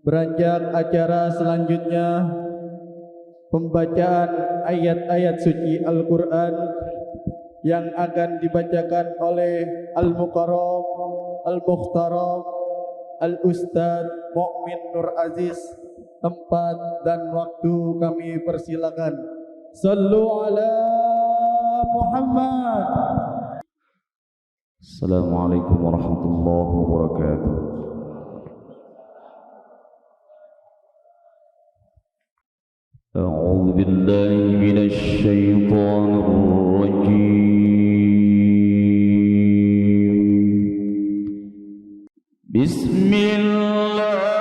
Beranjak acara selanjutnya, pembacaan ayat-ayat suci Al-Quran yang akan dibacakan oleh Al-Mukarram, Al-Mukhtaram, Al-Ustadz Mu'min Nur Aziz. Tempat dan waktu kami persilakan. Sallu ala Muhammad. Assalamualaikum warahmatullahi wabarakatuh. أعوذ بالله من الشيطان الرجيم. بسم الله الرحمن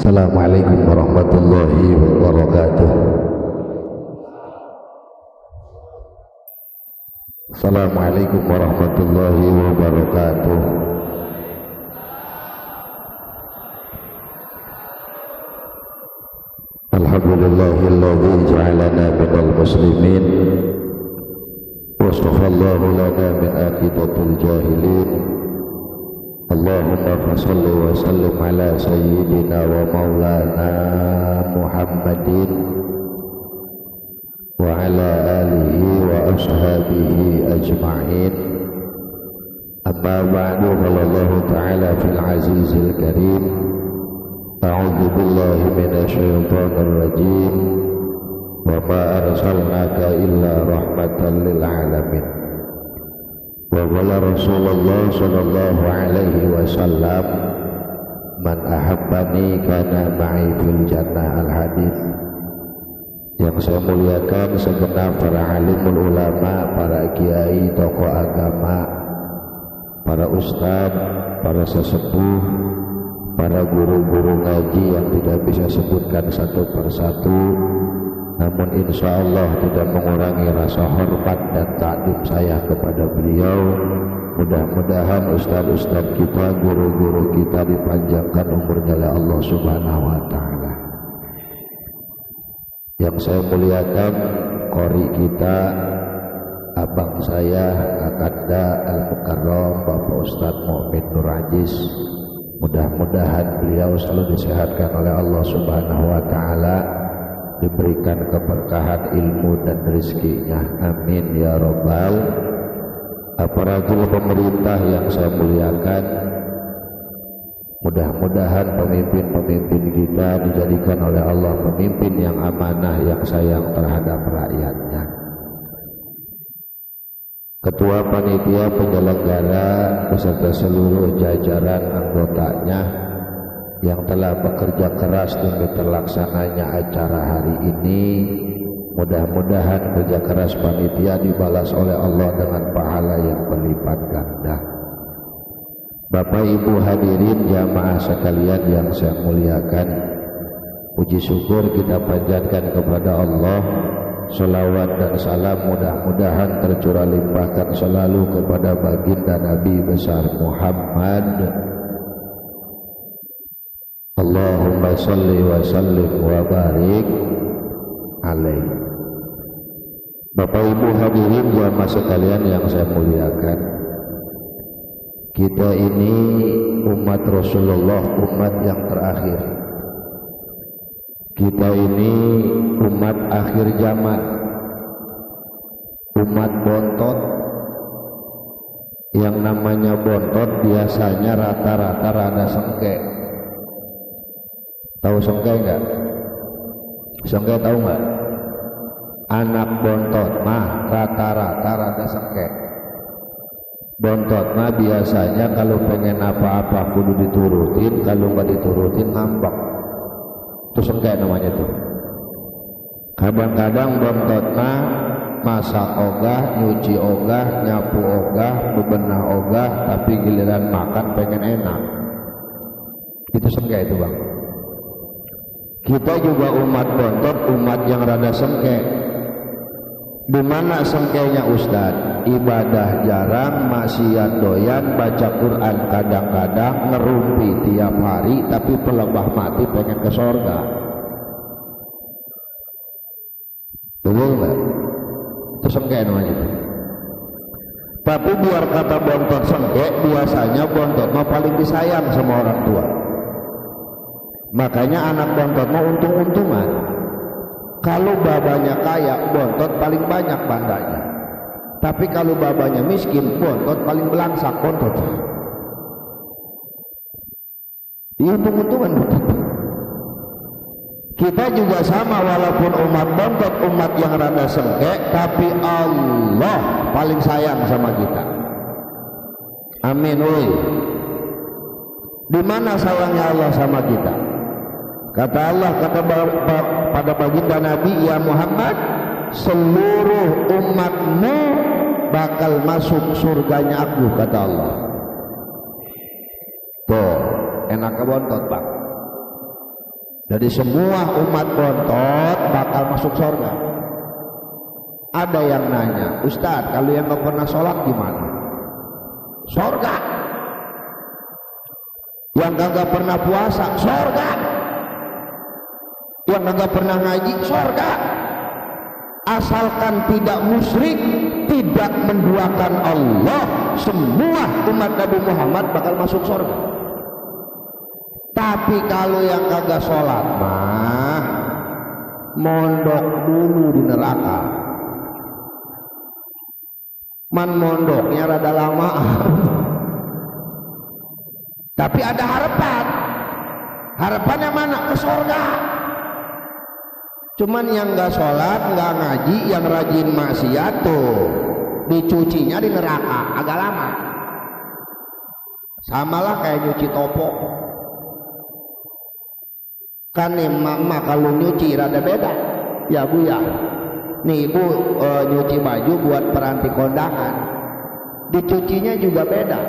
Assalamualaikum warahmatullahi wabarakatuh. Assalamualaikum warahmatullahi wabarakatuh. Alhamdulillahilladzi ja'alana minal muslimin wa shafallahu lana min aqidatil jahilin. Allahumma fassalli wa sallim ala sayyidina wa maulana Muhammadin wa ala alihi wa ashabihi ajma'in. Amma ba'du, qala Allah ta'ala fil azizil karim أعوذ بالله من الشيطان الرجيم وما أرسلناك إلا رحمة للعالمين وقال رسول الله صلى الله عليه وسلم من أحبني كان معي في الجنة al-hadis. Yang saya muliakan segenap para alimul ulama, para kiai, tokoh agama, para ustadz, para sesepuh, para guru-guru ngaji yang tidak bisa sebutkan satu persatu, namun insya Allah tidak mengurangi rasa hormat dan takdim saya kepada beliau. Mudah-mudahan ustadz-ustadz kita, guru-guru kita dipanjangkan umurnya oleh Allah Subhanahu wa Ta'ala. Yang saya muliakan qori kita, abang saya Kakanda Al-Mukarram Bapak Ustadz Mukmin Nur Aziz. Mudah-mudahan beliau selalu disehatkan oleh Allah Subhanahu wa Ta'ala, diberikan keberkahan ilmu dan rezekinya, amin ya rabbal. Aparatur pemerintah yang saya muliakan, mudah-mudahan pemimpin-pemimpin kita dijadikan oleh Allah pemimpin yang amanah, yang sayang terhadap rakyatnya. Ketua panitia penyelenggara beserta seluruh jajaran anggotanya yang telah bekerja keras demi terlaksananya acara hari ini, mudah-mudahan kerja keras panitia dibalas oleh Allah dengan pahala yang berlipat ganda. Bapak Ibu hadirin jamaah sekalian yang saya muliakan, puji syukur kita panjatkan kepada Allah. Salawat dan salam mudah-mudahan tercurah limpahkan selalu kepada baginda Nabi besar Muhammad. Allahumma salli wa sallim wa barik alaihi. Bapak Ibu hadirin jamaah sekalian yang saya muliakan, kita ini umat Rasulullah, umat yang terakhir. Kita ini umat akhir zaman, umat bontot. Yang namanya bontot biasanya rata-rata rada sengke. Tahu sengke enggak? Sengke tahu enggak? Anak bontot mah rata-rata rada sengke. Bontot mah biasanya kalau pengen apa-apa kudu diturutin, kalau enggak diturutin ngambek. Itu sengke namanya tuh. Kadang-kadang bontot mah masak ogah, nyuci ogah, nyapu ogah, bebenah ogah, tapi giliran makan pengen enak. Itu sengke itu bang. Kita juga umat bontot, umat yang rada sengke. Di mana sengkenya Ustad? Ibadah jarang, maksiat doyan, baca Quran kadang-kadang, ngerumpi tiap hari, tapi pelebah mati pengen ke sorga. Betul nggak? Itu sengke namanya itu. Tapi biar kata bontot sengke, biasanya bontot mah paling disayang sama orang tua. Makanya anak bontot mah untung-untungan. Kalau babanya kaya, bontot paling banyak bandanya. Tapi kalau babanya miskin, bontot paling belangsak bontot. Iya untung-untungan bontot. Kita juga sama, walaupun umat bontot, umat yang rada sengke, tapi Allah paling sayang sama kita. Amin. Oi. Di mana sayangnya Allah sama kita? Kata Allah, kata pada baginda Nabi, ya Muhammad, seluruh umatmu bakal masuk surganya aku, kata Allah. Tuh, enak ke bontot bang. Jadi semua umat bontot bakal masuk surga. Ada yang nanya, Ustadz, kalau yang gak pernah sholat gimana? Surga. Yang gak pernah puasa, surga. Yang gak pernah ngaji, surga. Asalkan tidak musyrik, tidak menduakan Allah, semua umat Nabi Muhammad bakal masuk surga. Tapi kalau yang kagak sholat mah mondok dulu di neraka. Man mondoknya rada lama. Tapi ada harapan. Harapannya mana? Ke surga. Cuman yang nggak sholat, nggak ngaji, yang rajin maksiat tuh dicucinya di neraka agak lama. Samalah kayak nyuci topo. Kan nih mama kalau nyuci rada beda. Ya bu ya. Nih ibu nyuci baju buat peranti kondangan. Dicucinya juga beda.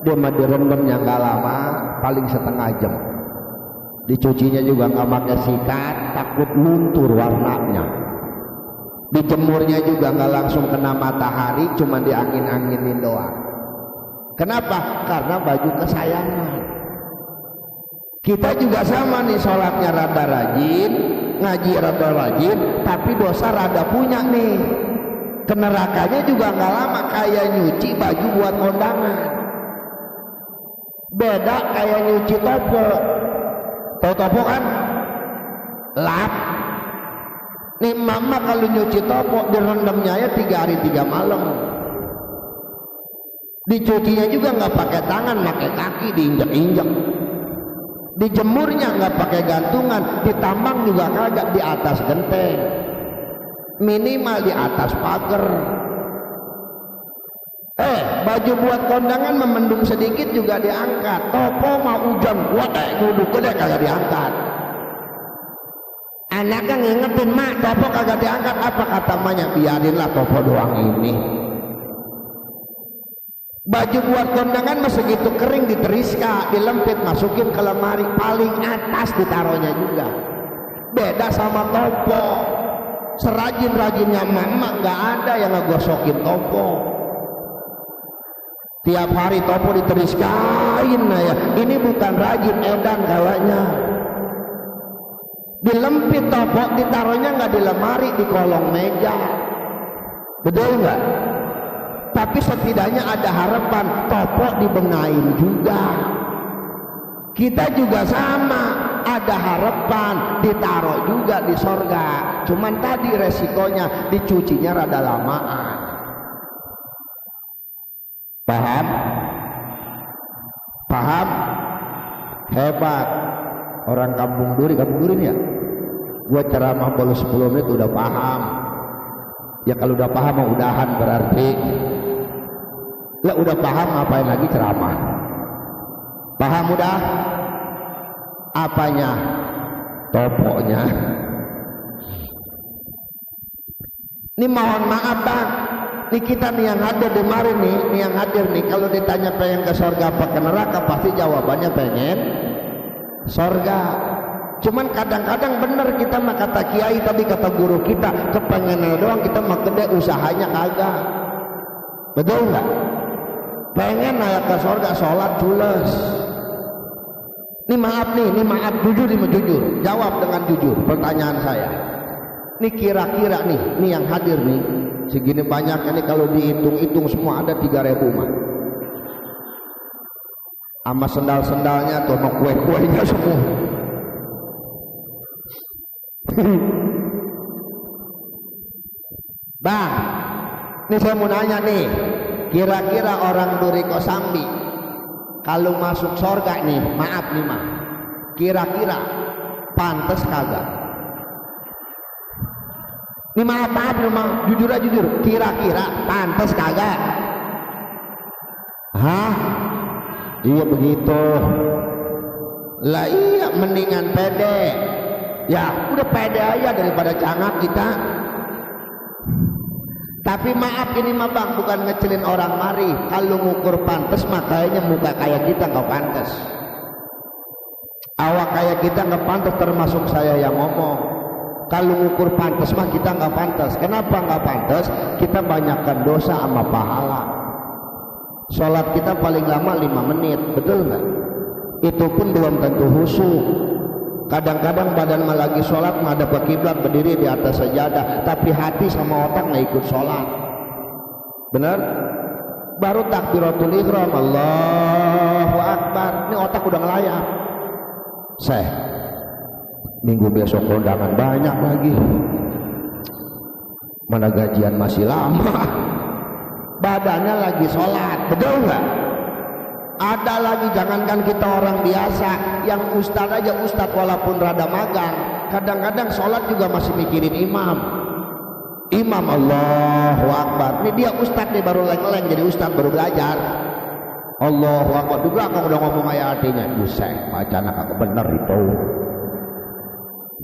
Dia mah direndamnya nggak lama, paling setengah jam. Dicucinya juga nggak pakai sikat, takut luntur warnanya. Dijemurnya juga nggak langsung kena matahari, cuma diangin-anginin doang. Kenapa? Karena baju kesayangan. Kita juga sama nih, sholatnya rada rajin, ngaji rada rajin, tapi dosa rada punya nih. Ke nerakanya juga nggak lama, kayak nyuci baju buat kondangan. Beda kayak nyuci topo. Tahu topo kan? Lap. Nih mama kalau nyuci topo direndamnya ya 3 hari 3 malam. Dicucinya juga nggak pakai tangan, pakai kaki, diinjak-injak. Dijemurnya nggak pakai gantungan, ditambang juga kagak, di atas genteng. Minimal di atas pagar. Baju buat kondangan memendung sedikit juga diangkat. Topo mau hujan kuat duduk gede kagak diangkat. Anaknya ngingetin, mak topo kagak diangkat. Apa kata emaknya? Biarinlah topo doang ini. Baju buat kondangan masih segitu kering diteriska, dilempit, masukin ke lemari, paling atas ditaruhnya juga. Beda sama topo. Serajin-rajinnya mama nggak ada yang ngegosokin topo. Tiap hari topo diteriskain, nah ya. Ini bukan rajin, edan kayaknya. Dilempit topo, ditaruhnya nggak di lemari, di kolong meja. Betul nggak? Tapi setidaknya ada harapan, topo dibenain juga. Kita juga sama, ada harapan, ditaruh juga di sorga. Cuman tadi resikonya dicucinya rada lamaan. Paham? Paham? Hebat. Orang kampung Duri ya. Gua ceramah baru 10 menit udah paham. Ya kalau udah paham mau udahan berarti. Ya udah paham, ngapain lagi ceramah? Paham udah? Apanya? Toponya. Ini mohon maaf bang, ini kita nih yang hadir di mari nih yang hadir nih, kalau ditanya pengen ke surga apa ke neraka, pasti jawabannya pengen surga. Cuman kadang-kadang bener kita mah kata kiai tadi, kata guru kita, kepengennya doang, kita mah gede usahanya kagak. Betul nggak? Pengen naik ke surga, sholat cules. Ini maaf, jujur nih, jujur. Jawab dengan jujur pertanyaan saya. Ini kira-kira nih yang hadir nih, segini banyak ini kalau dihitung-hitung semua ada 3.000 mah. Sama sendal-sendalnya tuh, sama kue-kuenya semua. Bang, ini saya mau nanya nih, kira-kira orang Duri Kosambi kalau masuk surga nih, maaf nih mah, kira-kira pantas kagak? Ini maaf nih mah, jujur aja jujur, kira-kira pantas kagak? Hah? Iya begitu. Lah iya, mendingan pede. Ya udah pede aja daripada cangak kita. Tapi maaf ini mah bang, bukan ngecelin orang mari. Kalau ngukur pantas mah kayaknya muka kayak kita nggak pantas. Awak kayak kita nggak pantas, termasuk saya yang ngomong. Kalau ngukur pantas mah kita nggak pantas. Kenapa nggak pantas? Kita banyakkan dosa sama pahala. Sholat kita paling lama 5 menit, betul nggak? Itu pun belum tentu khusyuk. Kadang-kadang badan mah lagi sholat menghadap ke kiblat, berdiri di atas sajadah, tapi hati sama otak nggak ikut sholat. Benar? Baru takbiratul ihram, Allahu Akbar, ini otak udah ngelayap. Minggu besok kondangan banyak lagi, mana gajian masih lama. Badannya lagi sholat, betul nggak? Ada lagi, jangankan kita orang biasa, yang ustad aja, ustad walaupun rada magang, kadang-kadang sholat juga masih mikirin imam. Imam Allahu Akbar. Ini dia ustad nih, baru leng-leng jadi ustad, baru belajar. Allahu Akbar. Di belakang udah ngomong ayat artinya. Buset, bacaan kagak bener itu.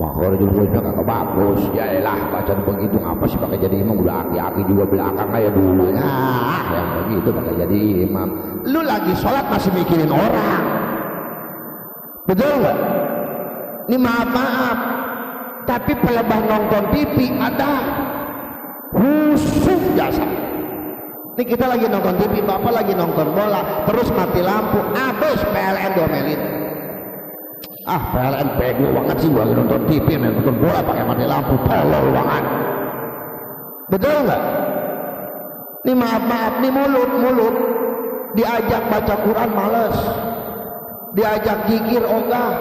Makanya juga kagak bagus. Ya elah, bacaan begitu ngapa sih pakai jadi imam? Udah aki-aki juga belakang aja dulu. Nah, yang begitu pakai jadi imam. Lu lagi sholat masih mikirin orang. Betul nggak? Ini maaf, tapi pelebah nonton TV ada khusus jasa. Ini kita lagi nonton TV, bapak lagi nonton bola, terus mati lampu, habis PLN domelin. PLN bego banget sih, gua lagi nonton TV, nonton bola pakai mati lampu, tolol banget. Betul nggak? Ini maaf, nih mulut diajak baca Quran males, diajak zikir ogah,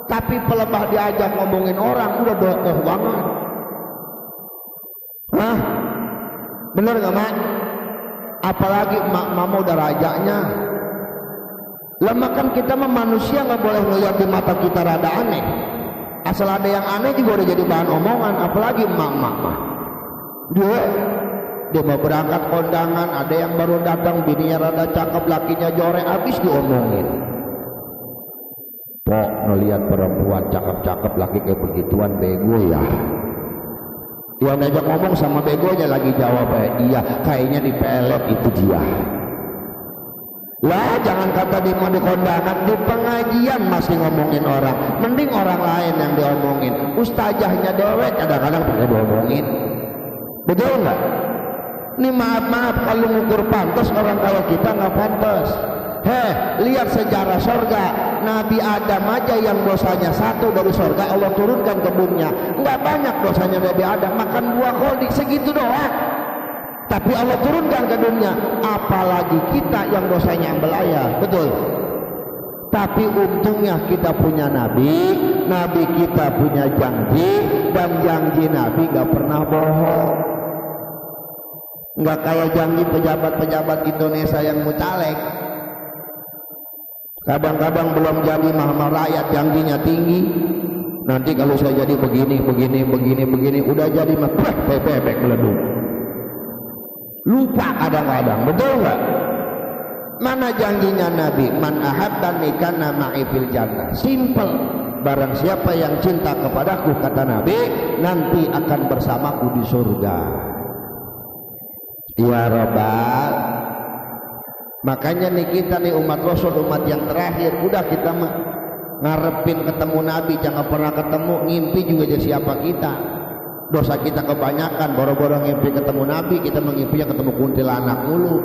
tapi pelebah diajak ngomongin orang udah dokoh banget. Hah? Bener nggak mak? Apalagi mama udah rajanya. Lama kan kita mah manusia nggak boleh ngeliat di mata kita rada aneh. Asal ada yang aneh juga udah jadi bahan omongan. Apalagi emak-emak mah. Dia mau berangkat kondangan, ada yang baru datang, bininya rada cakep, lakinya jorek, habis diomongin. Pok ngeliat perempuan cakep-cakep, laki kayak begituan bego ya. Yang ngajak ngomong sama begonya lagi jawab, iya kayaknya di pelet itu dia. Lah jangan kata di kondangan, di pengajian masih ngomongin orang. Mending orang lain yang diomongin. Ustazahnya dewek kadang-kadang pakai diomongin. Betul nggak? Ini maaf kalau ngukur pantas orang kayak kita nggak pantas. Lihat sejarah sorga, Nabi Adam aja yang dosanya satu dari sorga Allah turunkan ke dunia. Nggak banyak dosanya Nabi Adam, makan buah koldik segitu doang. Tapi Allah turunkan ke dunia, apalagi kita yang dosanya yang belayar. Betul. Tapi untungnya kita punya Nabi, Nabi kita punya janji, dan janji Nabi gak pernah bohong. Nggak kayak janji pejabat-pejabat Indonesia yang mutalek. Kadang-kadang belum jadi mahkamah rakyat janjinya tinggi. Nanti kalau saya jadi begini, udah jadi mah bebek meleduk. Lupa kadang-kadang, betul nggak? Mana janjinya Nabi? Man ahabbani kana ma'i fil jannah. Simple. Barang siapa yang cinta kepadaku, kata Nabi, nanti akan bersamaku di surga. Ya Rabbal. Makanya nih kita nih umat Rasul, umat yang terakhir, udah kita ngarepin ketemu Nabi, jangan pernah ketemu, ngimpi juga aja siapa kita. Dosa kita kebanyakan, boro-boro ngimpi ketemu Nabi, kita mengimpinya ketemu kuntilanak mulu.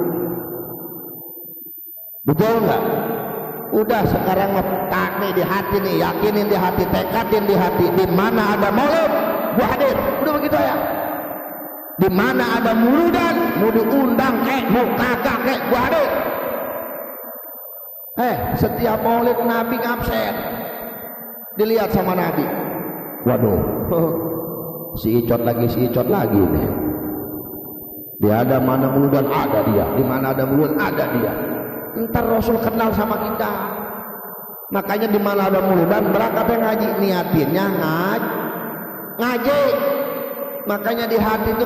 Betul nggak? Udah sekarang letak nih di hati nih, yakinin di hati, tekadin di hati, di mana ada maulid, gua hadir. Udah begitu ya. Di mana ada muludan, mau diundang mau kagak gua hadir. Setiap maulid Nabi ngabsen, dilihat sama Nabi. Waduh, si icot lagi nih. Dia ada mana muludan, ada dia. Di mana ada muludan, ada dia. Ntar Rasul kenal sama kita. Makanya di mana ada muludan, berangkatnya ngaji, niatinnya ngaji. Makanya di hati itu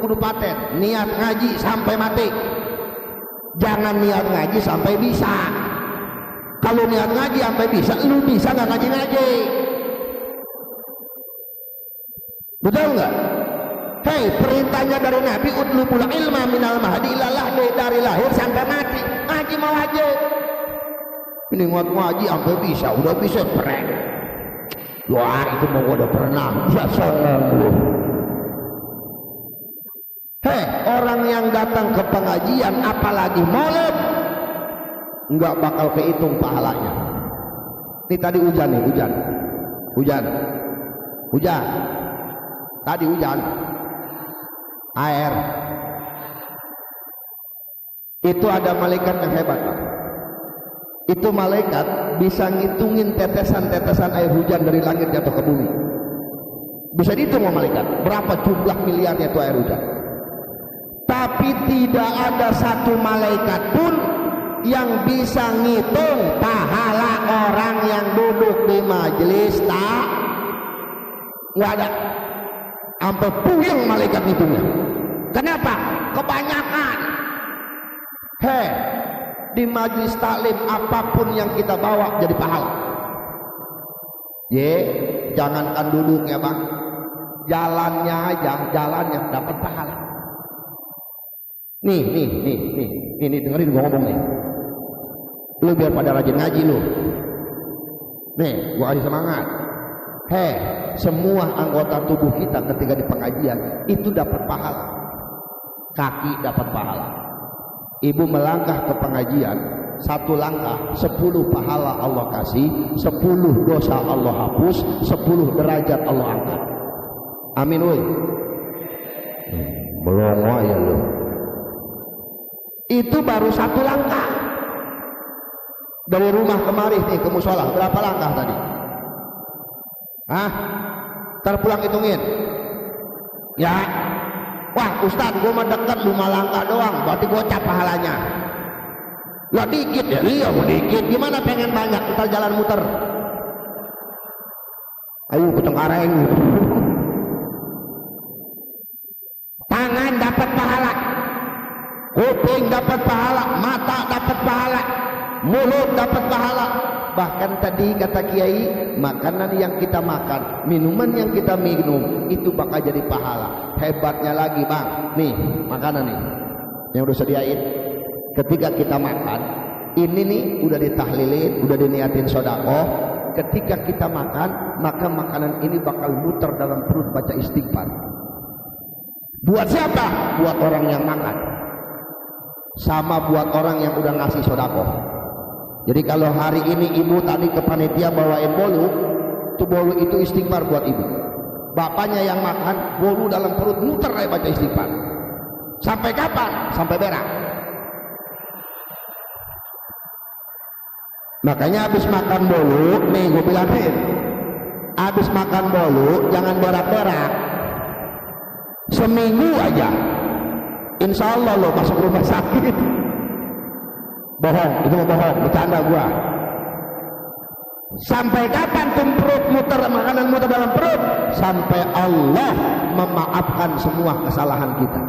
kudu paten, niat ngaji sampai mati. Jangan niat ngaji sampai bisa. Kalau niat ngaji sampai bisa, lu bisa nggak ngaji? Betul nggak? Perintahnya dari Nabi, utlubul ilma minal mahdi ilalah, dari lahir sampai mati. Ngaji mau aja. Ini ngaji sampai bisa, udah bisa keren. Wah itu mau udah pernah, bisa songong lu. Orang yang datang ke pengajian, apalagi maulid, nggak bakal kehitung pahalanya. Ini tadi hujan nih, hujan. Tadi hujan. Air. Itu ada malaikat yang hebat, Pak. Itu malaikat bisa ngitungin tetesan-tetesan air hujan dari langit jatuh ke bumi. Bisa dihitung sama malaikat berapa jumlah miliarnya itu air hujan. Tapi tidak ada satu malaikat pun yang bisa ngitung pahala orang yang duduk di majelis tak? Nggak ada. Sampai puyeng malaikat ngitungnya. Kenapa? Kebanyakan. Di majelis taklim apapun yang kita bawa jadi pahala. Jangankan duduknya bang, jalannya aja, jalannya dapat pahala. Nih, dengerin gua ngomong nih. Lu biar pada rajin ngaji lu. Nih, gua kasih semangat. Semua anggota tubuh kita ketika di pengajian itu dapat pahala. Kaki dapat pahala. Ibu melangkah ke pengajian, 1 langkah 10 pahala Allah kasih, 10 dosa Allah hapus, 10 derajat Allah angkat. Amin woi. Melongo ya lu. Itu baru 1 langkah. Dari rumah kemari nih ke musola berapa langkah tadi? Ntar pulang hitungin. Ya. Wah Ustaz, gue mah dekat 5 langkah doang, berarti gocap pahalanya. Lah dikit ya, iya dikit. Gimana pengen banyak, ntar jalan muter. Ayo ke Cengkareng. Tangan dapat pahala, kuping dapat pahala, mata dapat pahala, mulut dapat pahala. Bahkan tadi kata Kiai, makanan yang kita makan, minuman yang kita minum itu bakal jadi pahala. Hebatnya lagi bang, nih makanan nih yang udah sediain. Ketika kita makan, ini nih udah ditahlilin, udah diniatin sedekah. Ketika kita makan, maka makanan ini bakal muter dalam perut baca istighfar. Buat siapa? Buat orang yang makan. Sama buat orang yang udah ngasih sedekah. Jadi kalau hari ini ibu tadi ke panitia bawain bolu, itu bolu itu istighfar buat ibu. Bapaknya yang makan, bolu dalam perut muter aja baca istighfar. Sampai kapan? Sampai berak. Makanya habis makan bolu, nih gue bilangin, habis makan bolu jangan berak-berak. Seminggu aja, insya Allah lo masuk rumah sakit. Bohong, itu bohong, bercanda gua. Sampai kapan tuh perut muter, makanan muter dalam perut? Sampai Allah memaafkan semua kesalahan kita.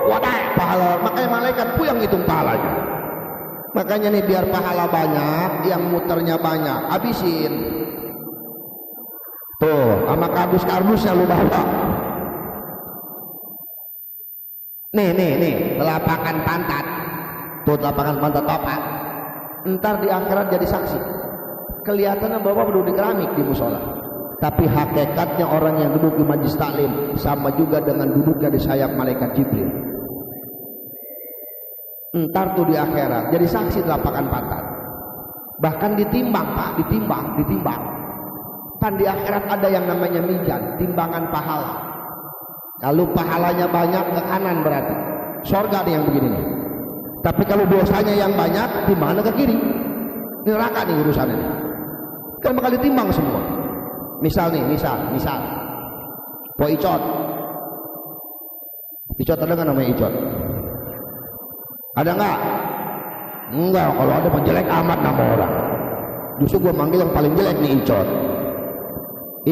Wadah pahala. Makanya malaikat puyeng hitung pahalanya. Makanya nih biar pahala banyak, yang muternya banyak, habisin. Tuh, sama kardus-kardusnya lu bawa. Nih, telapakan pantat. Tuh telapakan pantat topak. Ntar di akhirat jadi saksi. Kelihatannya bapak duduk di keramik di musola. Tapi hakikatnya orang yang duduk di majlis taklim sama juga dengan duduknya di sayap malaikat Jibril. Ntar tuh di akhirat jadi saksi telapakan pantat. Bahkan ditimbang pak, ditimbang. Kan di akhirat ada yang namanya mizan, timbangan pahala. Kalau pahalanya banyak ke kanan berarti surga nih yang begini nih. Tapi kalau dosanya yang banyak di mana ke kiri? Ini neraka nih urusannya. Kan bakal ditimbang semua. Misal. Po Icot. Icot ada nggak namanya Icot? Ada nggak? Enggak. Kalau ada jelek amat nama orang. Justru gue manggil yang paling jelek nih Icot.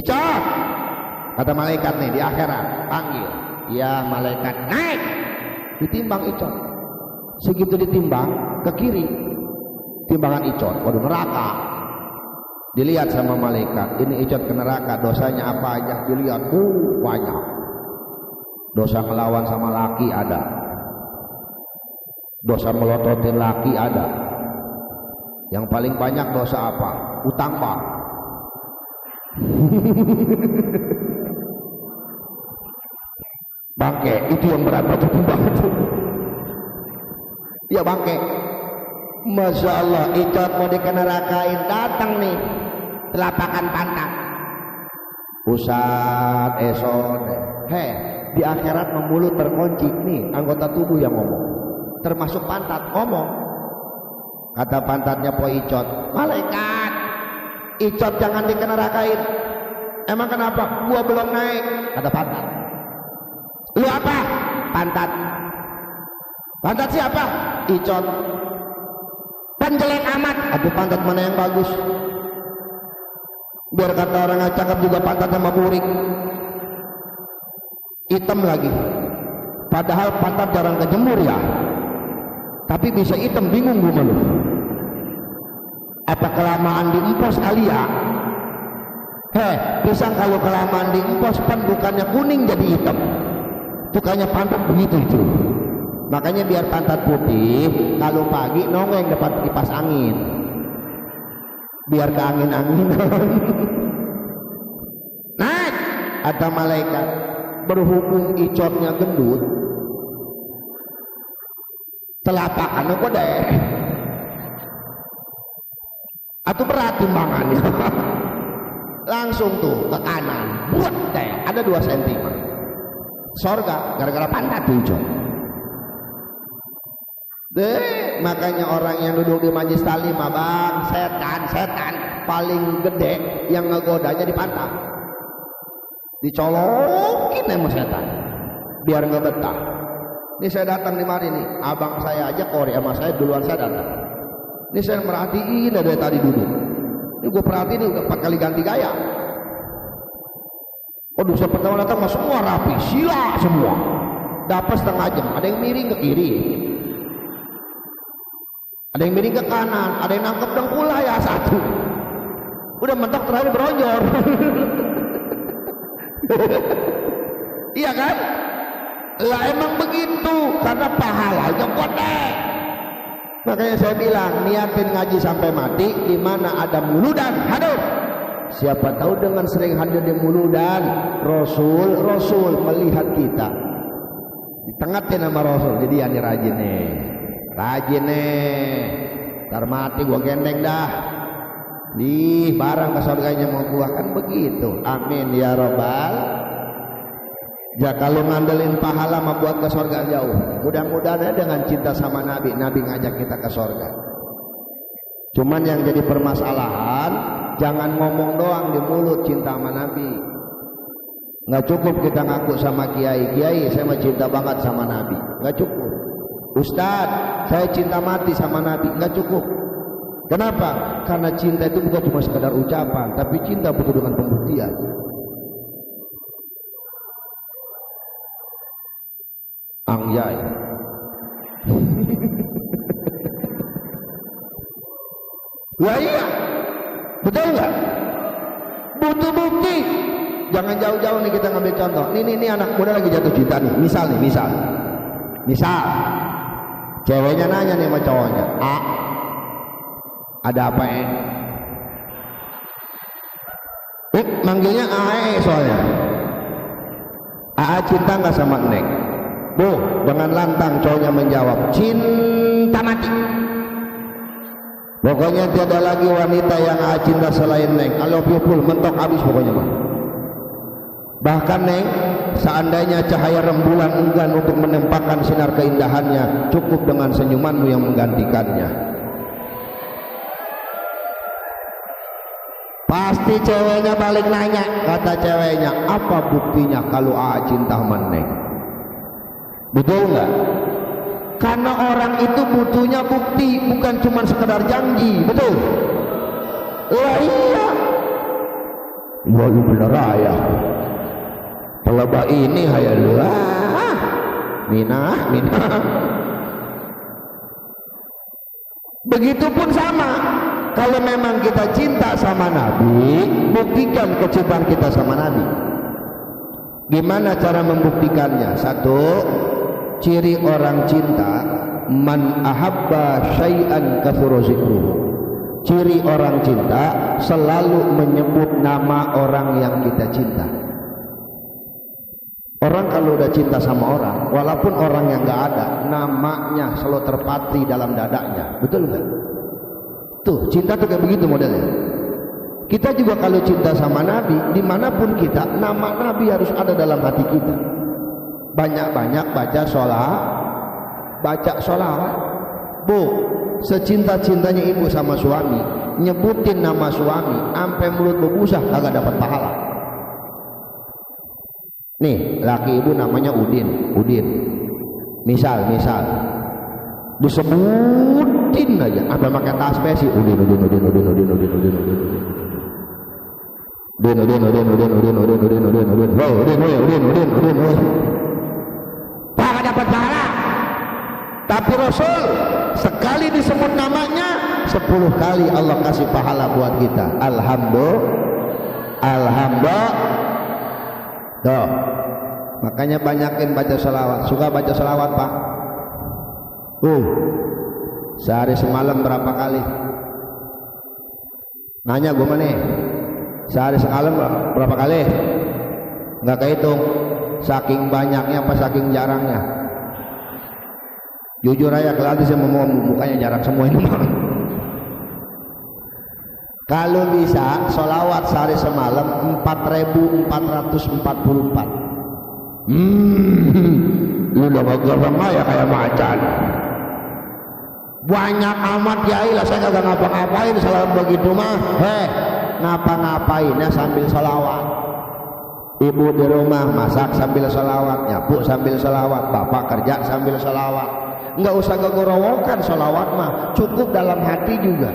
Icot. Kata malaikat nih di akhirat panggil, ya malaikat naik, ditimbang Icot. Segitu ditimbang ke kiri, timbangan Icot, waduh neraka. Dilihat sama malaikat, ini Icot ke neraka, dosanya apa aja? Dilihat, banyak. Dosa melawan sama laki ada, dosa melototin laki ada. Yang paling banyak dosa apa? Utang pak. Bangke, itu yang berat baca timbang itu. Ya bangke. Masya Allah, Icot mau dikenarakain, datang nih telapakan pantat. Ustaz, Eson, di akhirat mulut terkunci nih, anggota tubuh yang ngomong, termasuk pantat ngomong. Kata pantatnya Po Icot, malaikat, Icot jangan dikenarakain. Emang kenapa? Gua belum naik. Kata pantat. Lu apa? Pantat. Pantat siapa? Icon. Pan jelek amat. Aduh, pantat mana yang bagus? Biar kata orang yang cakep juga pantat sama burik. Hitam lagi. Padahal pantat jarang kejemur ya. Tapi bisa hitam, bingung gue malu. Apa kelamaan diempos kali ya? Pisang kalau kelamaan diempos pan bukannya kuning jadi hitam. Tukangnya pantat begitu itu. Makanya biar pantat putih, kalau pagi nongeng dapat kipas angin. Biar ke angin-anginan. Naik, ada malaikat. Berhubung icotnya gendut, telapakannya gede. Atau berat timbangannya. Langsung tuh ke kanan, buat deh, ada 2 cm. Sorga gara-gara pantat tuh icot. Makanya orang yang duduk di majlis talim, abang, setan paling gede yang ngegodanya di pantat. Dicolokin sama setan biar nggak betah. Ini saya datang di mari nih, abang saya aja kori sama saya duluan saya datang. Ini saya merhatiin dari tadi duduk. Ini gue perhatiin udah 4 kali ganti gaya. Waduh, saya pertama datang mas semua rapi, sila semua. Dapat setengah jam, ada yang miring ke kiri, ada yang miring ke kanan, ada yang nangkep dengkul ya 1. Udah mentok terakhir beronjor. Iya kan? Lah emang begitu, karena pahalanya gede. Makanya saya bilang niatin ngaji sampai mati. Di mana ada muludan hadir. Siapa tahu dengan sering hadir di muludan, Rasul melihat kita. Ditengatin sama Rasul. Jadi ini rajin nih. Ntar mati gua gendeng dah. Barang ke surganya mau gua, kan begitu. Amin ya robbal. Ya kalau ngandelin pahala mah buat ke surga jauh. Mudah-mudahan dengan cinta sama Nabi ngajak kita ke surga. Cuman yang jadi permasalahan, jangan ngomong doang di mulut cinta sama Nabi. Nggak cukup kita ngaku sama kiai, saya mah cinta banget sama Nabi. Nggak cukup. Ustadz, saya cinta mati sama Nabi. Nggak cukup. Kenapa? Karena cinta itu bukan cuma sekedar ucapan, tapi cinta butuh dengan pembuktian. Angjay. Ya iya, betul nggak? Butuh bukti. Jangan jauh-jauh nih kita ngambil contoh. Ini anak muda lagi jatuh cinta nih. Misal, ceweknya nanya nih sama cowoknya, ada apa manggilnya soalnya. Cinta nggak sama Neng? Bu, dengan lantang cowoknya menjawab, cinta mati. Pokoknya tiada lagi wanita yang cinta selain Neng. I love you full, mentok habis pokoknya mah. Bahkan Neng, seandainya cahaya rembulan enggan untuk menempatkan sinar keindahannya, cukup dengan senyumanmu yang menggantikannya. Pasti ceweknya balik nanya, kata ceweknya, apa buktinya kalau cinta sama Neng? Betul nggak? Karena orang itu butuhnya bukti, bukan cuma sekedar janji, betul? Lah iya. Ya lu bener ya. Pelebah ini hayallah. Minah. Begitupun sama. Kalau memang kita cinta sama Nabi, buktikan kecintaan kita sama Nabi. Gimana cara membuktikannya? 1, ciri orang cinta, man ahabba syai'an katsura zikruhu. Ciri orang cinta selalu menyebut nama orang yang kita cinta. Orang kalau udah cinta sama orang, walaupun orang yang gak ada, namanya selalu terpatri dalam dadanya. Betul nggak? Tuh, cinta tuh kayak begitu modelnya. Kita juga kalau cinta sama Nabi, dimanapun kita, nama Nabi harus ada dalam hati kita. Banyak-banyak baca sholawat. Bu, secinta-cintanya ibu sama suami, nyebutin nama suami, sampai mulut berbusa kagak dapat pahala. Nih, laki ibu namanya Udin. Misal, disebutin aja apa pakai tasbih sih udin tak dapat pahala. Tapi Rasul sekali disebut namanya 10 kali Allah kasih pahala buat kita. Alhamdulillah. Tuh. Makanya banyakin baca selawat. Suka baca selawat, Pak? Sehari semalam berapa kali? Nanya gue mana? Sehari semalam berapa kali? Nggak kehitung. Saking banyaknya apa saking jarangnya? Jujur aja, kalau saya mau mukanya jarang semua ini. Kalau bisa sholawat sehari semalam 4.444. Lu udah gak ya kayak macan. Banyak amat ya lah, saya kagak ngapa-ngapain sholawat begitu mah. Ngapa-ngapainnya sambil sholawat. Ibu di rumah masak sambil sholawat, nyapu sambil sholawat, bapak kerja sambil sholawat. Nggak usah gegorowokan sholawat mah, cukup dalam hati juga.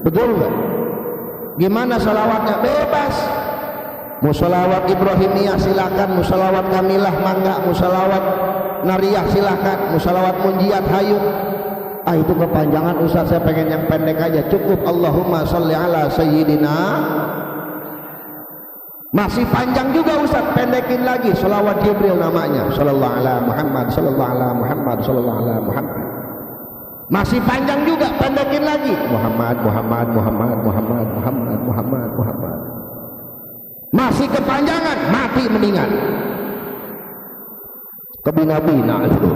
Betul nggak? Gimana sholawatnya? Bebas. Mau sholawat Ibrahimiyah silakan, mau sholawat Kamilah mangga, mau sholawat Nariyah silakan, mau sholawat Munjiat hayu. Itu kepanjangan Ustaz, saya pengen yang pendek aja, cukup Allahumma sholli ala sayyidina. Masih panjang juga Ustaz, pendekin lagi sholawat Jibril namanya, sallallahu ala Muhammad, sallallahu ala Muhammad, sallallahu ala Muhammad. Masih panjang juga, pendekin lagi Muhammad. Masih kepanjangan, mati mendingan. Kebina-bina itu.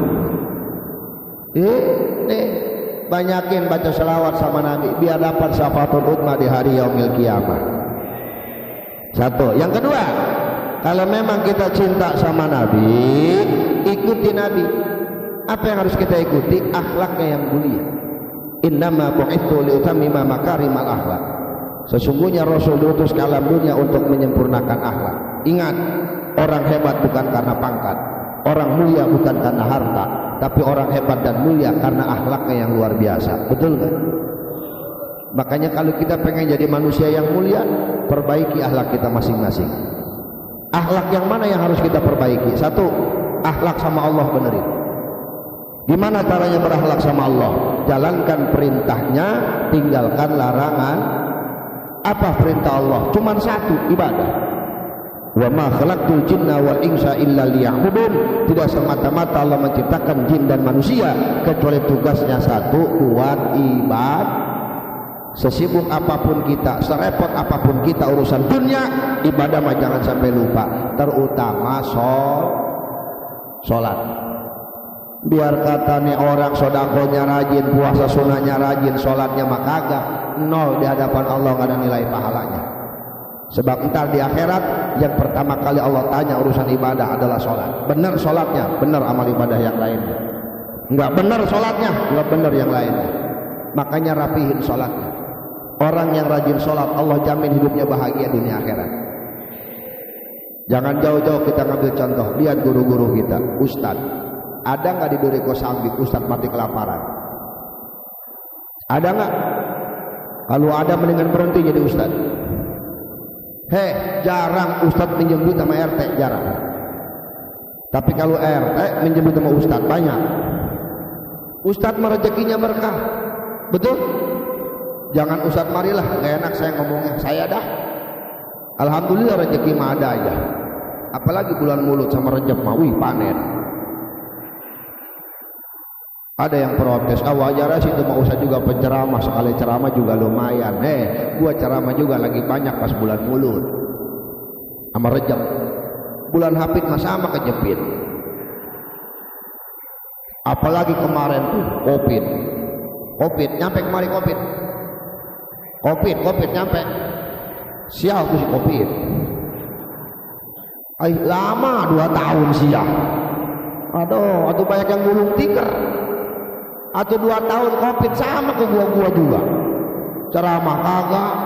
Banyakin baca selawat sama Nabi biar dapat syafaatul uzma di hari yaumil kiamah. Satu. Yang kedua, kalau memang kita cinta sama Nabi, ikuti Nabi. Apa yang harus kita ikuti? Akhlaknya yang mulia. Innama bu'itsu liutammima makarimal akhlak. Sesungguhnya Rasul diutus ke alam dunia untuk menyempurnakan akhlak. Ingat, orang hebat bukan karena pangkat, orang mulia bukan karena harta, tapi orang hebat dan mulia karena akhlaknya yang luar biasa. Betul nggak? Makanya kalau kita pengen jadi manusia yang mulia, perbaiki akhlak kita masing-masing. Akhlak yang mana yang harus kita perbaiki? Satu, akhlak sama Allah benerin. Gimana caranya berakhlak sama Allah? Jalankan perintahnya, tinggalkan larangan. Apa perintah Allah? Cuman satu, ibadah. Wa ma khalaqtul jinna wal insa illa liya'budun. Tidak semata-mata Allah menciptakan jin dan manusia kecuali tugasnya satu, buat ibadah. Sesibuk apapun kita, serepot apapun kita urusan dunia, ibadah mah jangan sampai lupa. Terutama sholat. Biar kata nih orang sodakonya rajin, puasa sunnahnya rajin, sholatnya mah kagak, nol di hadapan Allah, nggak ada nilai pahalanya. Sebab ntar di akhirat yang pertama kali Allah tanya urusan ibadah adalah sholat. Benar sholatnya, benar amal ibadah yang lainnya. Nggak benar sholatnya, nggak benar yang lainnya. Makanya rapihin sholatnya. Orang yang rajin sholat, Allah jamin hidupnya bahagia dunia akhirat. Jangan jauh-jauh kita ngambil contoh. Lihat guru-guru kita, ustadz. Ada nggak di Duri Kosambi ustadz mati kelaparan? Ada nggak? Kalau ada mendingan berhenti jadi ustadz. Jarang ustadz minjem duit sama RT, jarang. Tapi kalau RT minjem duit sama ustadz banyak. Ustadz merezekinya berkah, betul? Jangan ustadz marilah, gak enak saya ngomongnya. Saya dah, alhamdulillah rezeki mah ada aja. Apalagi bulan Mulut sama Rejab mah, wih panen. Ada yang protes, wajar sih itu mau usah juga penceramah, sekali ceramah juga lumayan. Gua ceramah juga lagi banyak pas bulan Mulut sama Rejab. Bulan Hafid mah sama kejepit. Apalagi kemarin tuh Covid nyampe kemari Covid nyampe. Sial tuh si Covid. Lama 2 tahun sial. Aduh banyak yang gulung tikar. Atau 2 tahun Covid sama ke gua juga. Ceramah kagak.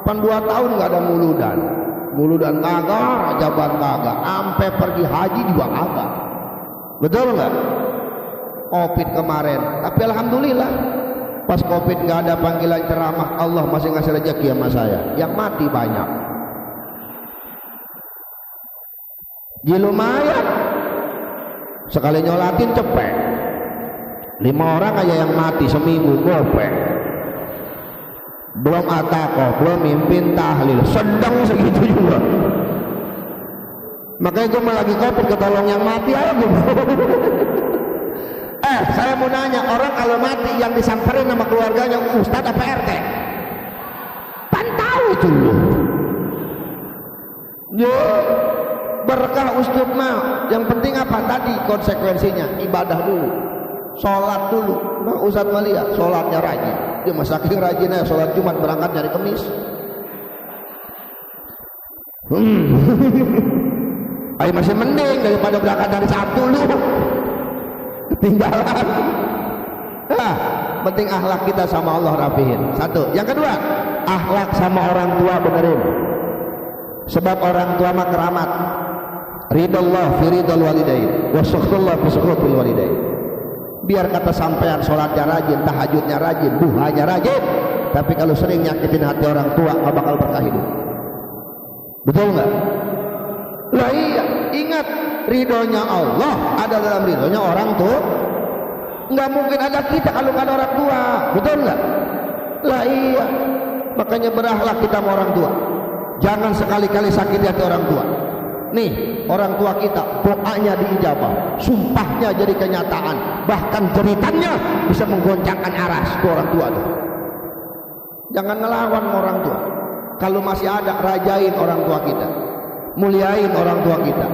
Pan 2 tahun nggak ada muludan kagak, ajaban kagak. Sampai pergi haji juga kagak. Betul nggak? Covid kemarin, tapi alhamdulillah pas Covid nggak ada panggilan ceramah, Allah masih ngasih rezeki sama saya. Yang mati banyak. Ji lumayan. Sekali nyolatin cepet. 5 orang aja yang mati seminggu gopek. Belum atakoh, belum mimpin tahlil, sedang segitu juga. Makanya gue lagi Covid ketolong yang mati aja gue. Saya mau nanya, orang kalau mati yang disamperin sama keluarganya Ustadz apa RT? Pan tahu itu loh. Yo, berkah Ustadz mah. Yang penting apa tadi konsekuensinya? Ibadah dulu, sholat dulu. Nah, Ustadz mah lihat sholatnya rajin. Dia mah saking rajinnya sholat Jumat berangkat dari Kamis. Ayo masih mending daripada berangkat dari Sabtu lu. Ketinggalan. Penting akhlak kita sama Allah rapihin. Satu. Yang kedua, akhlak sama orang tua benerin. Sebab orang tua mah keramat. Ridallah fi ridal walidain wa sukhtullah fi sukhtil walidain. Biar kata sampean sholatnya rajin, tahajudnya rajin, duhanya rajin, tapi kalau sering nyakitin hati orang tua gak bakal berkah hidup. Betul nggak? Lah iya, ingat ridhonya Allah ada dalam ridhonya orang tua. Nggak mungkin ada kita kalau nggak ada orang tua, betul nggak? Lah iya, makanya berakhlak kita sama orang tua. Jangan sekali-kali sakiti hati orang tua. Nih, orang tua kita doanya diijabah, sumpahnya jadi kenyataan, bahkan jeritannya bisa menggoncangkan aras ke orang tua tuh. Jangan ngelawan orang tua. Kalau masih ada, rajain orang tua kita, muliain orang tua kita.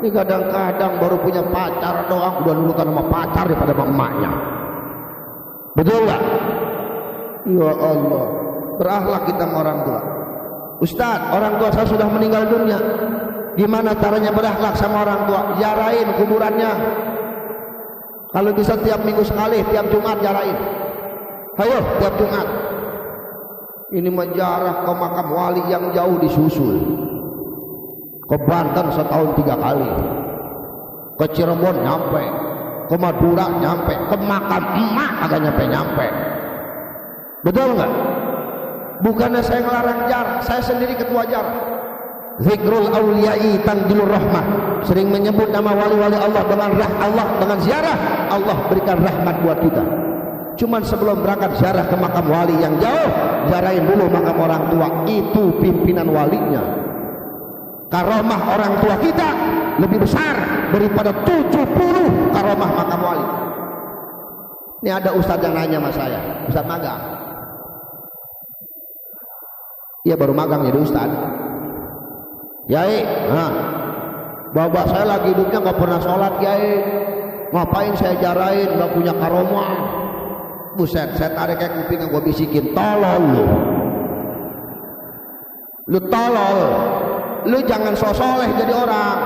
Ini kadang-kadang baru punya pacar doang udah nurutan sama pacar daripada sama emaknya. Betul nggak? Ya Allah, berakhlak kita sama orang tua. Ustadz, orang tua saya sudah meninggal dunia. Gimana caranya berakhlak sama orang tua? Ziarahin kuburannya. Kalau bisa tiap minggu sekali, tiap Jumat ziarahin. Ayo, tiap Jumat. Ini menjarah ke makam wali yang jauh disusul. Ke Banten setahun 3 kali. Ke Cirebon nyampe. Ke Madura nyampe. Ke makam emak agak nyampe-nyampe. Betul nggak? Bukannya saya ngelarang jarah, saya sendiri ketua jarah. Zikrul awliyai tanzilur rahmah, sering menyebut nama wali-wali Allah dengan Allah dengan ziarah, Allah berikan rahmat buat kita. Cuman sebelum berangkat ziarah ke makam wali yang jauh, ziarahin dulu makam orang tua, itu pimpinan walinya. Karomah orang tua kita lebih besar daripada 70 karomah makam wali. Ini ada ustadz yang nanya sama saya, ustadz magang. Iya baru magang jadi ustadz. Yai, bapak saya lagi hidupnya nggak pernah sholat, Yai. Ngapain saya jarain? Nggak punya karomah. Buset, saya tarik kayak kuping yang gue bisikin, tolol lu tolol, lu jangan sosoleh jadi orang.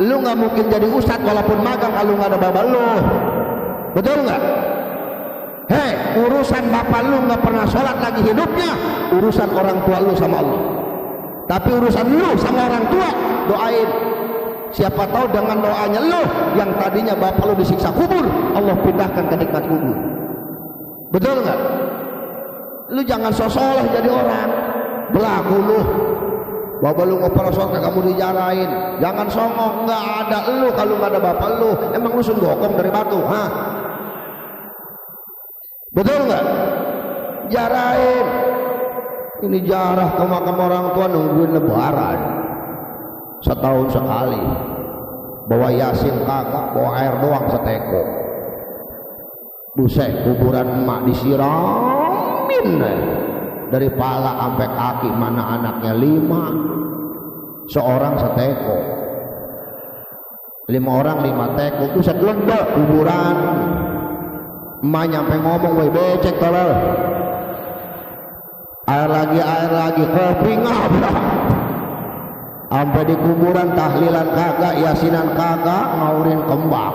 Lu nggak mungkin jadi ustadz walaupun magang kalau nggak ada bapak lu. Betul nggak? Hei, urusan bapak lu nggak pernah sholat lagi hidupnya, urusan orang tua lu sama Allah. Tapi urusan lu sama orang tua, doain. Siapa tahu dengan doanya lu yang tadinya bapak lu disiksa kubur, Allah pindahkan ke nikmat kubur. Betul nggak? Lu jangan sosoleh jadi orang. Belagu lu. Bapak lu ngoper sholat kamu dijarain. Jangan songong, nggak ada lu kalau nggak ada bapak lu. Emang lu sunggokong dari batu, Betul nggak? Jarain. Ini jarah ke makam orang tua nungguin lebaran setahun sekali. Bawa yasin kagak, bawa air doang seteko. Buset, kuburan emak disiramin dari pala sampai kaki, mana anaknya 5, seorang seteko. 5 orang 5 teko, buset ledek kuburan. Emak nyampe ngomong, woi becek tolol. Air lagi, kopi ngabrak. Sampai di kuburan tahlilan kagak, yasinan kagak, ngaurin kembang.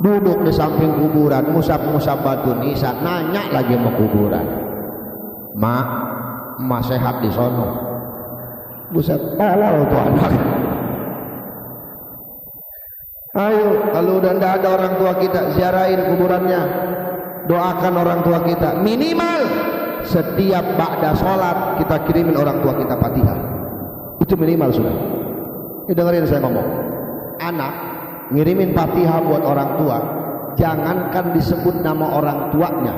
Duduk di samping kuburan, musab-musab batu nisan, nanya lagi mau kuburan. Mak sehat di sono. Buset, tolol tuh anak. Ayo, kalau udah tidak ada orang tua kita, ziarahin kuburannya, doakan orang tua kita. Minimal setiap ba'da sholat kita kirimin orang tua kita Fatihah. Itu minimal sudah. Ini dengerin saya ngomong. Anak ngirimin Fatihah buat orang tua, jangankan disebut nama orang tuanya,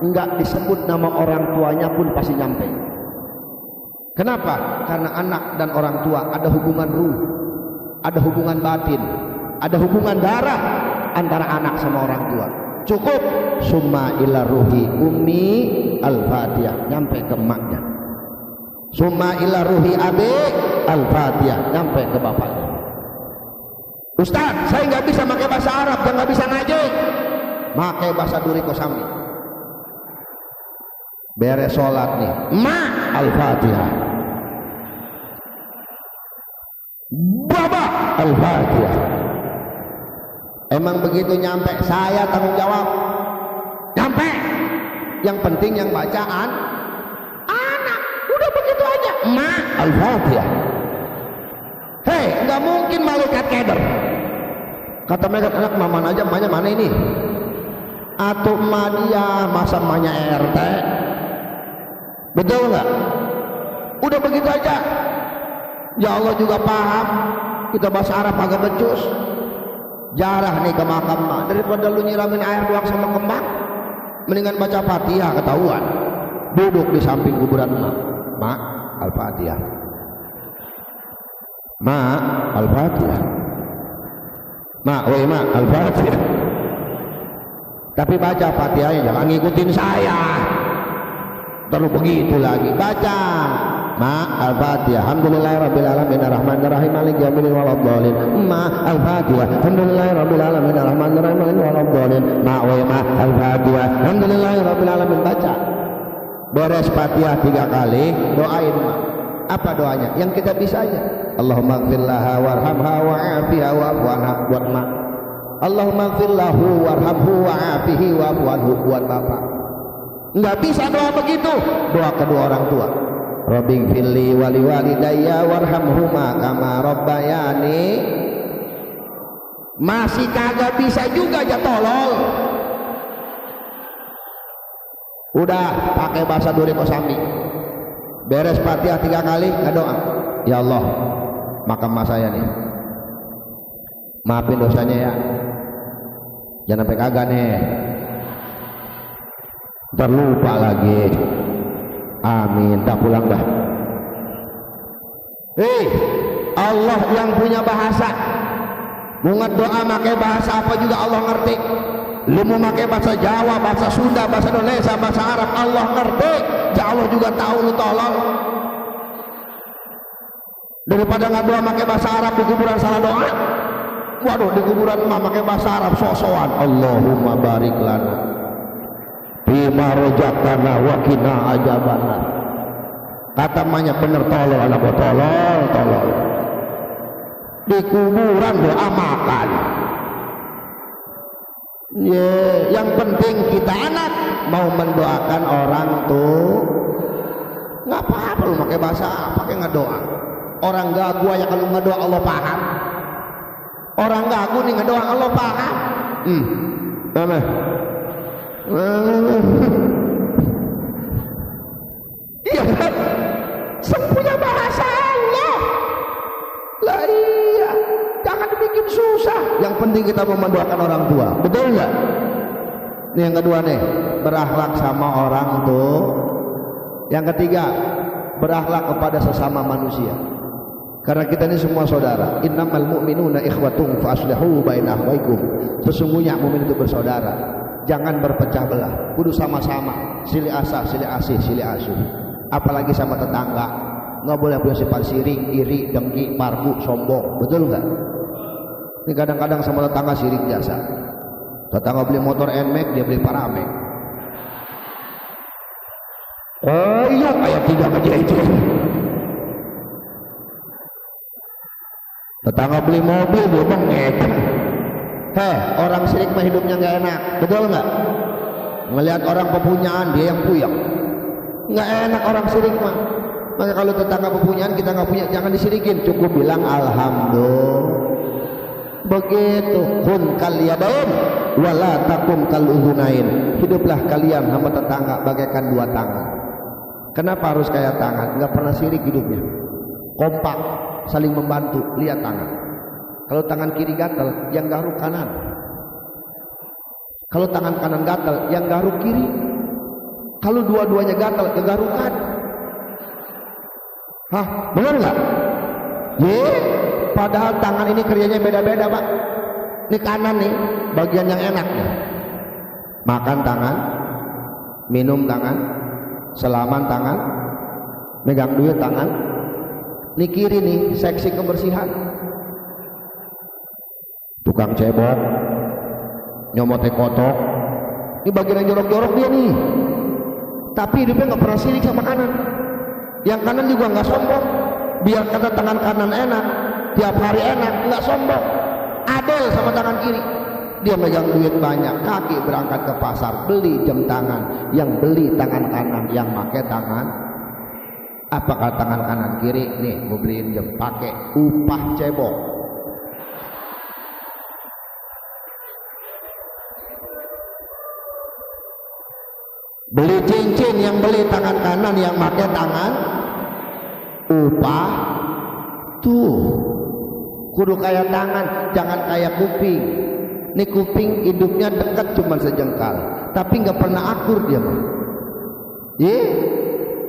enggak disebut nama orang tuanya pun pasti nyampe. Kenapa? Karena anak dan orang tua ada hubungan ruh, ada hubungan batin, ada hubungan darah antara anak sama orang tua. Cukup summa ila ruhi ummi al-fatihah, nyampe ke emaknya. Summa ila ruhi abik al-fatihah, nyampe ke bapaknya. Ustaz, saya nggak bisa pakai bahasa Arab dan nggak bisa ngaji, pakai bahasa Duri Kosambi. Beres sholat nih, ma al-fatihah, baba al-fatihah. Emang begitu nyampe, saya tanggung jawab. Nyampe, yang penting yang bacaan anak, udah begitu aja, ma al-fatihah. Hei, nggak mungkin malaikat keder. Kata mereka, anak maman aja, emaknya mana ini? Atau emak dia, masa emaknya RT? Betul nggak? Udah begitu aja. Ya Allah juga paham, kita bahasa Arab agak becus. Jarah nih ke makam mak, daripada lu nyiramin air doang sama kembang, mendingan baca Fatihah ketahuan. Duduk di samping kuburan mak, mak al-Fatihah, mak al-Fatihah, mak woi mak al-Fatihah. Tapi baca Fatihahnya, jangan ngikutin saya. Terus begitu lagi, baca ma al-Fatihah, alhamdulillahirabbil alamin arrahmanirrahim maliki yaumiddin waladdallin, ma al-Fatihah, alhamdulillahirabbil alamin arrahmanirrahim maliki waladdallin, ma wa ma al-Fatihah, alhamdulillahirabbil alamin. Baca beres Fatihah 3 kali, doain ma. Apa doanya? Yang kita bisa aja. Allahumma ighfir laha warhamha wa'afiha wa'fu anha, buat ma. Allahumma ighfir lahu warhamhu wa'afihi wa'fu anhu, buat bapak. Enggak bisa doa begitu, doa kedua orang tua. Rabbi gfirli wali walidayya warhamhuma kama rabbayani. Masih kagak bisa juga aja tolol. Udah pakai bahasa Duri Kosambi. Beres Fatihah 3 kali, nggak doa. Ya Allah, makam mas saya nih, maafin dosanya ya. Jangan sampai kagak nih. Terlupa lagi. Amin, tak pulang dah. Hei, Allah yang punya bahasa. Mau doa pakai bahasa apa juga Allah ngerti. Lu mau pakai bahasa Jawa, bahasa Sunda, bahasa Indonesia, bahasa Arab, Allah ngerti. Ya Allah juga tahu lu tolol. Daripada nggak doa pakai bahasa Arab di kuburan salah doa. Waduh, di kuburan mah pakai bahasa Arab sok-sokan. Allahumma barik lana bima rojaktana wa qina ajabana. Kata emaknya bener tolol, anak gua tolol. Di kuburan doa makan. Yang penting kita anak mau mendoakan orang tuh nggak apa-apa lu pakai bahasa pakai ngedoa. Orang gagu aja kalau ngedoa Allah paham. Orang gagu nih ngedoa Allah paham. Mana? Iya kan? Sepunya bahasa Allah. Lah iya, jangan dibikin susah. Yang penting kita mau mendoakan orang tua, betul nggak? Ini yang kedua nih, berakhlak sama orang tuh. Yang ketiga, berakhlak kepada sesama manusia. Karena kita ini semua saudara. Innamal mu'minuna ikhwatun fa aslihu baina akhwaikum. Sesungguhnya mukmin itu bersaudara. Jangan berpecah belah, kudu sama-sama, silih asah, silih asih, silih asuh. Apalagi sama tetangga, nggak boleh punya sifat sirik, iri, dengki, pargu, sombong, betul nggak? Ini kadang-kadang sama tetangga sirik biasa. Tetangga beli motor NMAX, dia beli Paramek. Oh iya, kayak 3 kejejer. Tetangga beli mobil, dia bengek. Orang sirik mah hidupnya nggak enak, betul nggak? Melihat orang pepunyaan dia yang puyeng, nggak enak orang sirik mah. Maka kalau tetangga pepunyaan kita nggak punya, jangan disirikin, cukup bilang alhamdulillah. Begitu, kun kal yadain wala takum kal uzunain. Hiduplah kalian sama tetangga bagaikan dua tangan. Kenapa harus kayak tangan? Enggak pernah sirik hidupnya. Kompak, saling membantu. Lihat tangan. Kalau tangan kiri gatal, yang garuk kanan. Kalau tangan kanan gatal, yang garuk kiri. Kalau dua-duanya gatal, kegarukan. Hah, benar nggak? Padahal tangan ini kerjanya beda-beda, Pak. Ini kanan nih, bagian yang enaknya. Makan tangan, minum tangan, selaman tangan, megang duit tangan. Ini kiri nih, seksi kebersihan. Tukang cebok, nyomote kotok. Ini bagian yang jorok-jorok dia nih. Tapi hidupnya nggak pernah sirik sama kanan. Yang kanan juga nggak sombong. Biar kata tangan kanan enak, tiap hari enak, nggak sombong. Adil sama tangan kiri. Dia megang duit banyak, kaki berangkat ke pasar, beli jam tangan. Yang beli tangan kanan, yang pakai tangan. Apakah tangan kanan kiri? Nih, mau beliin jam, pakai upah cebok. Beli cincin, yang beli tangan kanan, yang pakai tangan upah. Tuh, kudu kayak tangan, jangan kayak kuping. Ini kuping hidupnya dekat cuma sejengkal, tapi nggak pernah akur dia mah.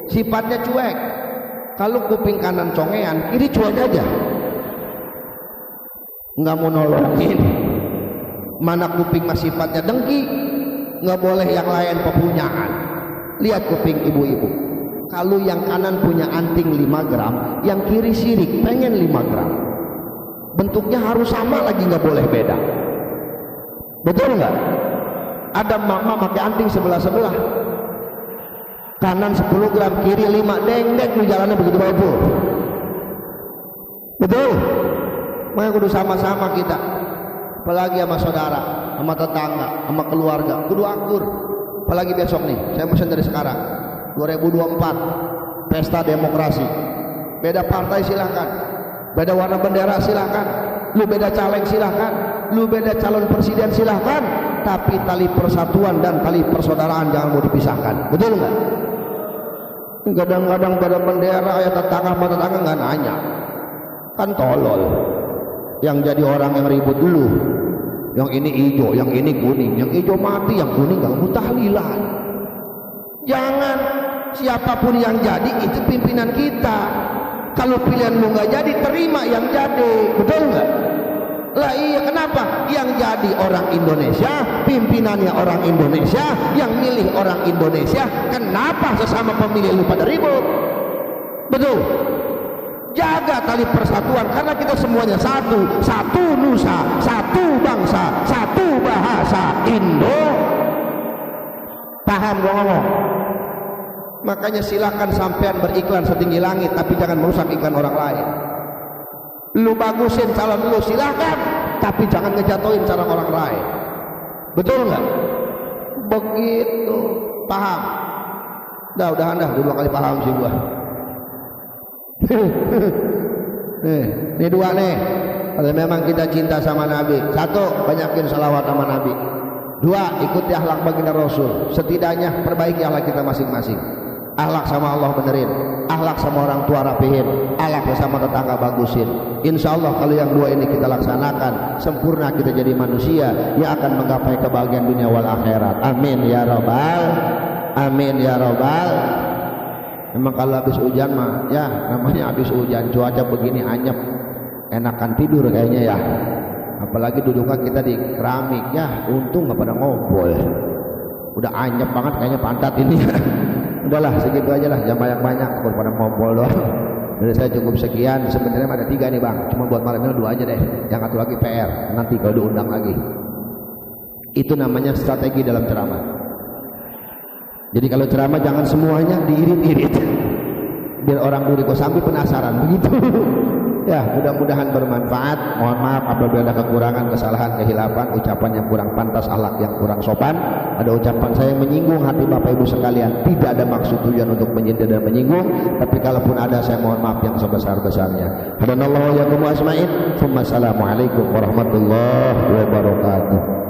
Sifatnya cuek. Kalau kuping kanan congean, kiri cuek aja, nggak mau nolongin. Mana kuping masih sifatnya dengki, nggak boleh yang lain pepunyaan. Lihat kuping ibu-ibu. Kalau yang kanan punya anting 5 gram, yang kiri sirik pengen 5 gram. Bentuknya harus sama lagi, nggak boleh beda. Betul nggak? Ada mama pakai anting sebelah-sebelah. Kanan 10 gram, kiri 5, deng-deng lu jalannya begitu bagus. Betul? Makanya kudu sama-sama kita. Apalagi sama saudara, sama tetangga, sama keluarga, kudu akur. Apalagi besok nih, saya pesan dari sekarang. 2024 pesta demokrasi. Beda partai silahkan, beda warna bendera silahkan, lu beda caleg silahkan, lu beda calon presiden silahkan, tapi tali persatuan dan tali persaudaraan jangan mau dipisahkan. Betul nggak? Kadang-kadang beda bendera ya tetangga sama tetangga nggak nanya, kan tolol. Yang jadi orang yang ribut dulu, yang ini hijau, yang ini kuning, yang hijau mati, yang kuning nggak mau tahlilan. Jangan, siapapun yang jadi itu pimpinan kita. Kalau pilihanmu nggak jadi, terima yang jadi. Betul nggak? Lah iya, kenapa? Yang jadi orang Indonesia, pimpinannya orang Indonesia, yang milih orang Indonesia. Kenapa sesama pemilih lu pada ribut? Betul. Jaga tali persatuan, karena kita semuanya satu. Satu nusa, satu bangsa, satu bahasa Indo. Paham gua ngomong? Makanya silakan sampean beriklan setinggi langit, tapi jangan merusak iklan orang lain. Lu bagusin calon lu silakan, tapi jangan ngejatuhin calon orang lain. Betul nggak? Begitu. Paham? Udahan dah, 2 kali paham sih gua. Ini 2 nih. Kalau memang kita cinta sama Nabi, 1, banyakin salawat sama Nabi. 2, ikuti akhlak baginda Rasul. Setidaknya perbaiki akhlak kita masing-masing. Akhlak sama Allah benerin, akhlak sama orang tua rapihin, akhlak sama tetangga bagusin. Insya Allah kalau yang 2 ini kita laksanakan, sempurna kita jadi manusia yang akan menggapai kebahagiaan dunia wal akhirat. Amin ya robbal, amin ya robbal. Memang kalau habis hujan mah, ya namanya habis hujan, cuaca begini anyep, enakan tidur kayaknya ya. Apalagi duduknya kita di keramik, ya untung nggak pada ngobrol. Udah anyep banget kayaknya pantat ini. Udahlah segitu aja lah, jangan banyak-banyak pada ngobrol doang. Dari saya cukup sekian. Sebenarnya ada 3 nih bang, cuma buat malam ini 2 aja deh. Yang 1 lagi PR, nanti kalau diundang lagi. Itu namanya strategi dalam ceramah. Jadi kalau ceramah jangan semuanya diirit-irit, biar orang Duri Kosambi penasaran begitu. Ya, mudah-mudahan bermanfaat. Mohon maaf apabila ada kekurangan, kesalahan, kehilapan, ucapan yang kurang pantas, akhlak yang kurang sopan. Ada ucapan saya yang menyinggung hati Bapak Ibu sekalian. Tidak ada maksud tujuan untuk menyindir dan menyinggung, tapi kalaupun ada, saya mohon maaf yang sebesar-besarnya. Hadanallahu wa iyyakum ajmain. Assalamualaikum warahmatullahi wabarakatuh.